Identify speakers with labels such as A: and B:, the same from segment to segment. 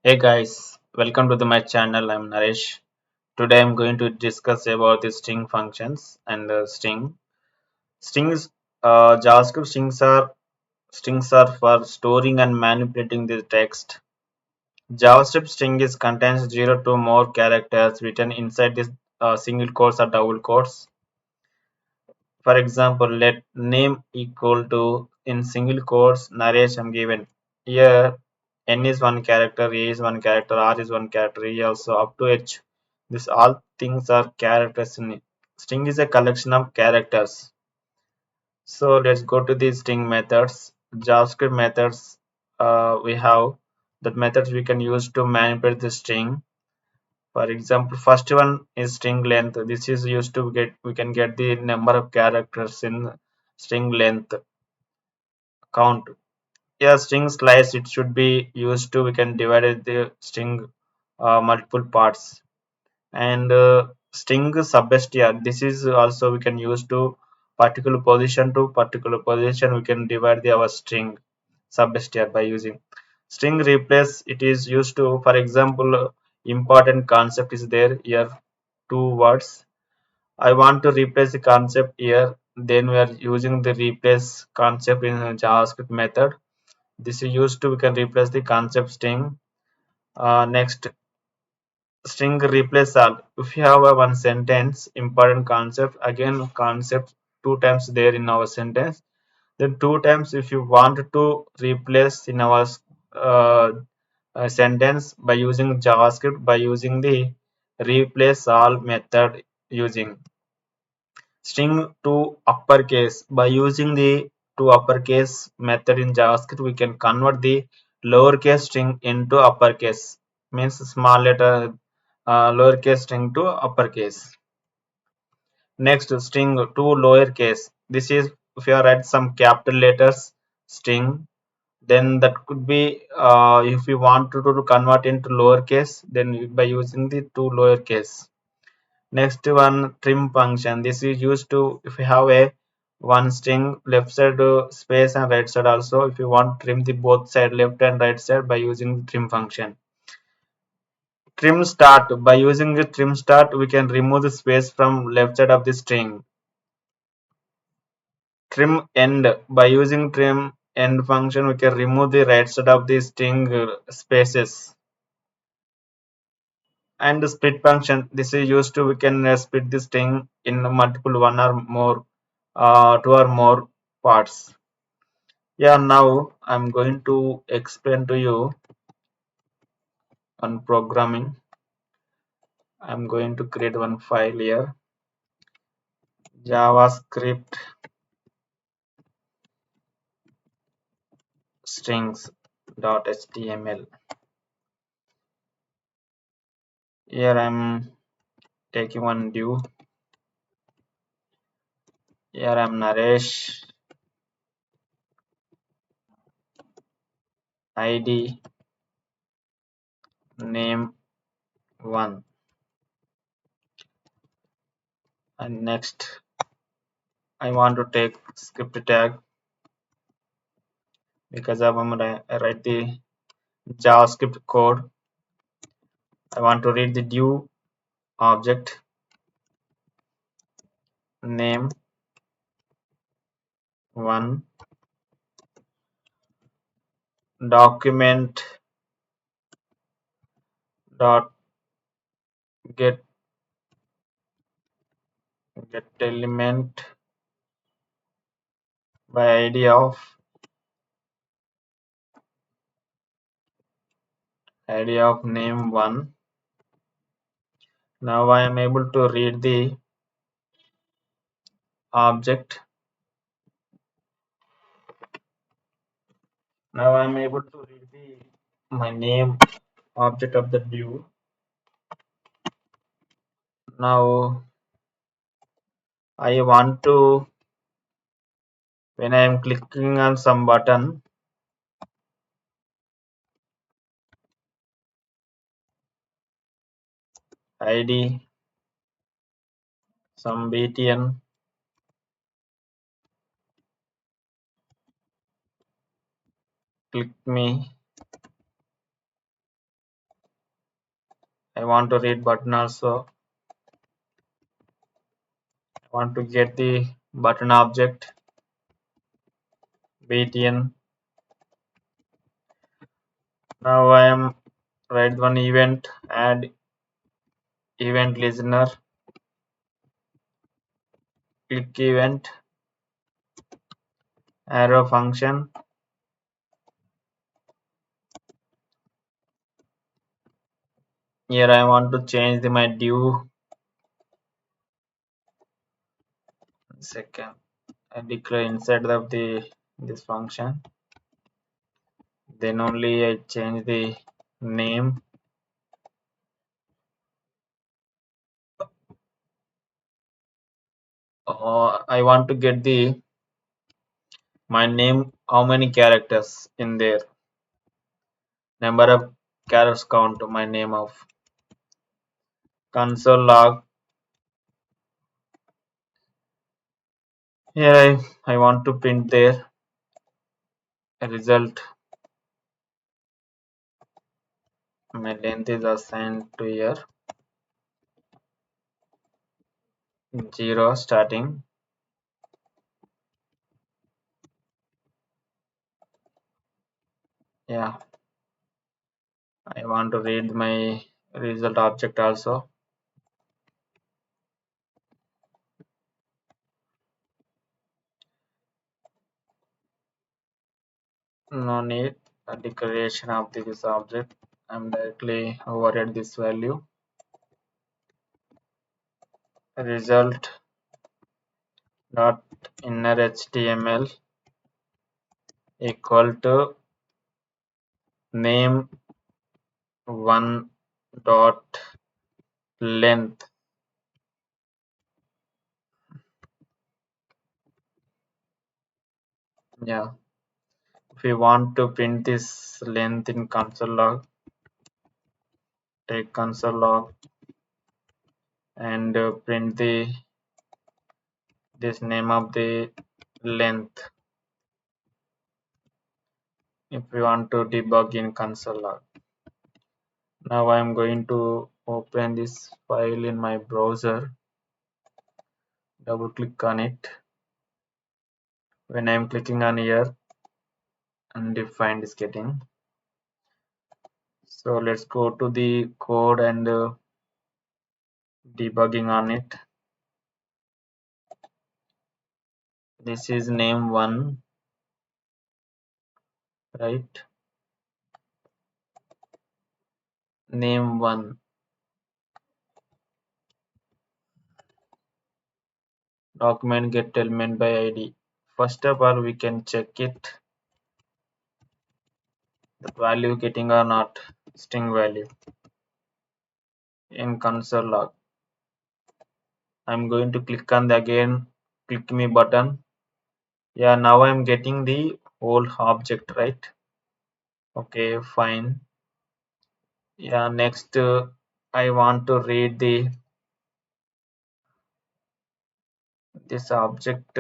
A: Hey guys, welcome to my channel. I'm Naresh. Today I'm going to discuss about the string functions and string. Strings, JavaScript strings are for storing and manipulating the text. JavaScript string is contains zero to more characters written inside this single quotes or double quotes. For example, let name equal to in single quotes Naresh I'm given. Here N is one character, A is one character, R is one character, E also up to H. This all things are characters in it. String is a collection of characters. So let's go to the string methods. JavaScript methods we have that methods we can use to manipulate the string. For example, first one is string length. This is used to get we can get the number of characters in string length count. Yeah, string slice it should be used to we can divide the string multiple parts and string substr. This is also we can use to particular position we can divide our string substr by using string replace. It is used to for example important concept is there here two words. I want to replace the concept here. Then we are using the replace concept in a JavaScript method. This is used to we can replace the concept string. Next, string replace all. If you have a one sentence, important concept, again concept two times there in our sentence. Then two times if you want to replace in our uh, sentence by using JavaScript by using the replace all method using string to uppercase. By using the to uppercase method in JavaScript, we can convert the lowercase string into uppercase. Means small letter lowercase string to uppercase. Next, string to lowercase. This is if you write some capital letters string, then that could be if you want to convert into lowercase, then by using the to lowercase. Next one trim function. This is used to if you have a one string left side space and right side also. If you want trim the both side left and right side by using the trim function. Trim start by using the trim start we can remove the space from left side of the string. Trim end by using trim end function we can remove the right side of the string spaces. And the split function this is used to we can split the string in multiple one or more two or more parts. Yeah, now I'm going to explain to you on programming. I'm going to create one file here, JavaScript strings.html. Here I'm taking one div. Here I'm Naresh, ID, name one, and next I want to take script tag because I write the JavaScript code. I want to read the div object name one document dot get get element by id of name one. Now I am able to read the object. Now I am able to read the my name object of the div. Now I want to when I am clicking on some button id some btn click me I want to read button also. I want to get the button object btn. Now I am write one event, add event listener, click event, arrow function. Here I want to change my div. Second, I declare inside of the this function. Then only I change the name. I want to get the my name, how many characters in there, number of characters count, my name of console log. Here I want to print there a result. My length is assigned to here 0 starting. Yeah, I want to read my result object also. No need a declaration of this object. I'm directly override this value. Result dot inner html equal to name one dot length. Yeah, if we want to print this length in console log, take console log and print the this name of the length. If we want to debug in console log, now I am going to open this file in my browser. Double click on it. When I am clicking on here, undefined is getting. So let's go to the code and debugging on it. This is name one, right? Name one. Document get element by id. First of all, we can check it, the value getting or not, string value in console log. I'm going to click on the again click me button. Yeah, now I'm getting the whole object, right? Okay, fine. Yeah, next I want to read the this object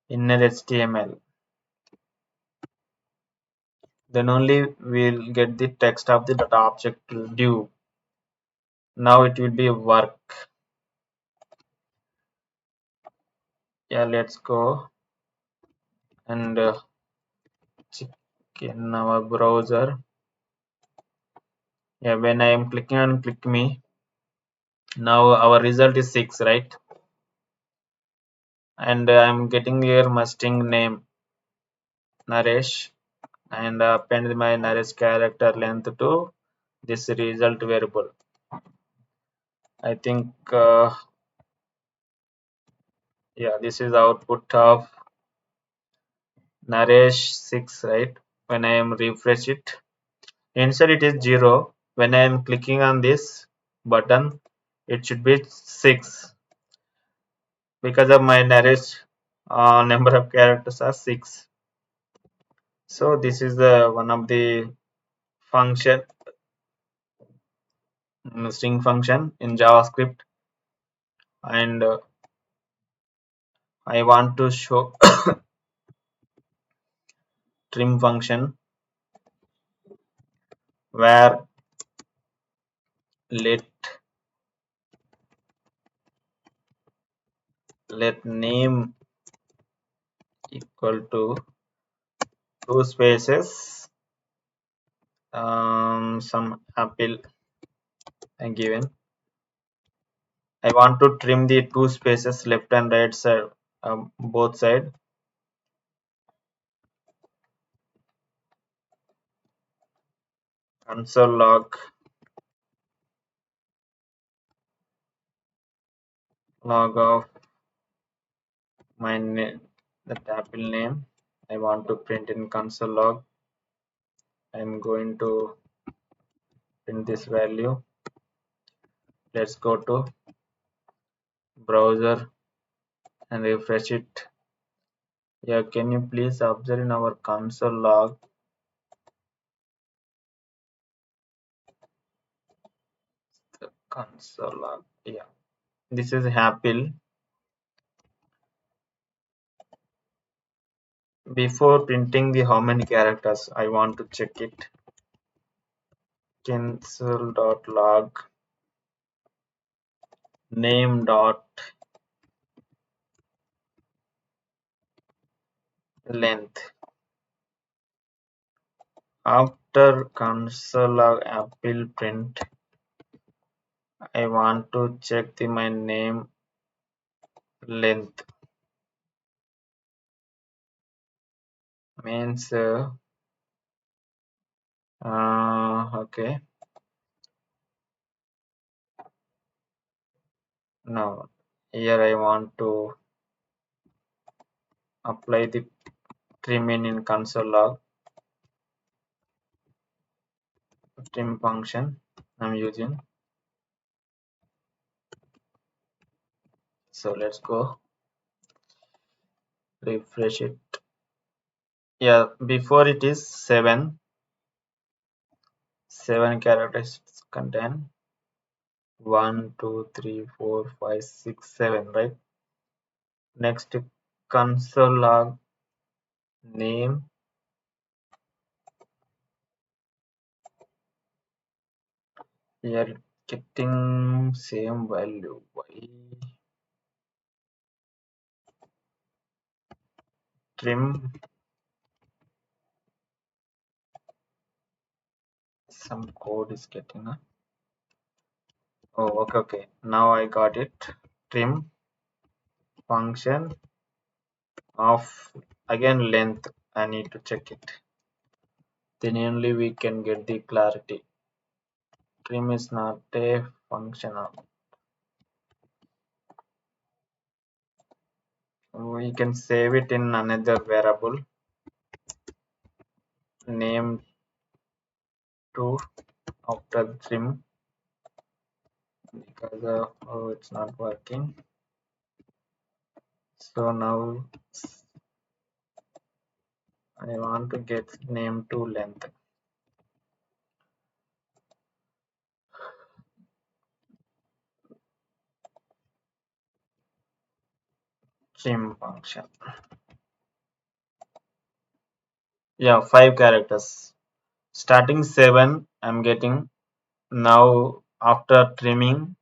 A: inner html. Then only we'll get the text of the data object due. Now it will be work. Yeah, let's go and check in our browser. Yeah, when I am clicking on click me, now our result is 6, right? And I'm getting here my string name Naresh and append my Naresh character length to this result variable. I think yeah, this is output of Naresh 6, right? When I am refresh it, inside it is 0. When I am clicking on this button, it should be 6 because of my Naresh number of characters are 6. So this is the one of the function, string function in JavaScript, and I want to show trim function. where let name equal to two spaces, some apple given. I want to trim the two spaces left and right side, both side. Console log of my name, the apple name. I want to print in console log. I'm going to print this value. Let's go to browser and refresh it. Yeah, can you please observe in our console log? The console log. Yeah, this is apple. Before printing the how many characters, I want to check it. Console.log name dot length. After console log apple print, I want to check my name length. Means okay. Now here I want to apply the trim in console log trim function I'm using. So let's go refresh it. Yeah, before it is seven characters contain 1 2 3 4 5 6 7, right? Next console log name we are getting same value. Why trim some code is getting oh okay, now I got it. Trim function of again length. I need to check it, then only we can get the clarity. Trim is not a function of, we can save it in another variable name to after trim because oh it's not working. So now I want to get name to length. Trim function. Yeah, 5 characters. Starting 7, I'm getting now after trimming.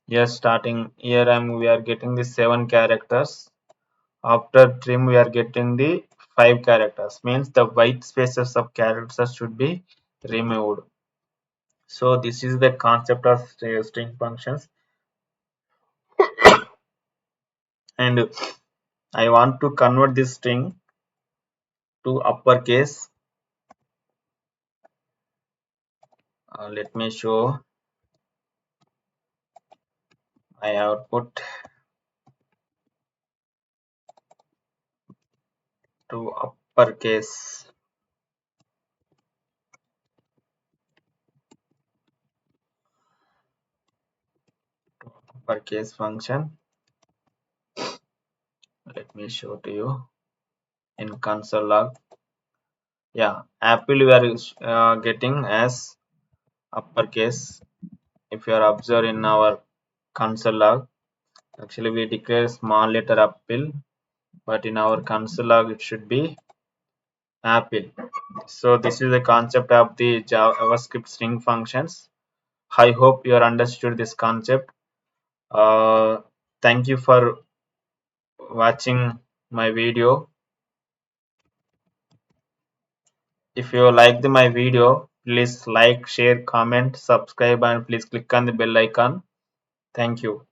A: Yes, starting here we are getting the 7 characters. After trim, we are getting the 5 characters. Means the white spaces of characters should be removed. So this is the concept of string functions. And I want to convert this string to uppercase. Let me show my output to uppercase. Uppercase function. Let me show to you in console log. Yeah, apple we are getting as uppercase. If you are observe in our console log, actually we declare small letter apple, but in our console log it should be apple. So this is the concept of the JavaScript string functions. I hope you are understood this concept. Thank you for watching my video. If you liked my video, please like, share, comment, subscribe, and please click on the bell icon. Thank you.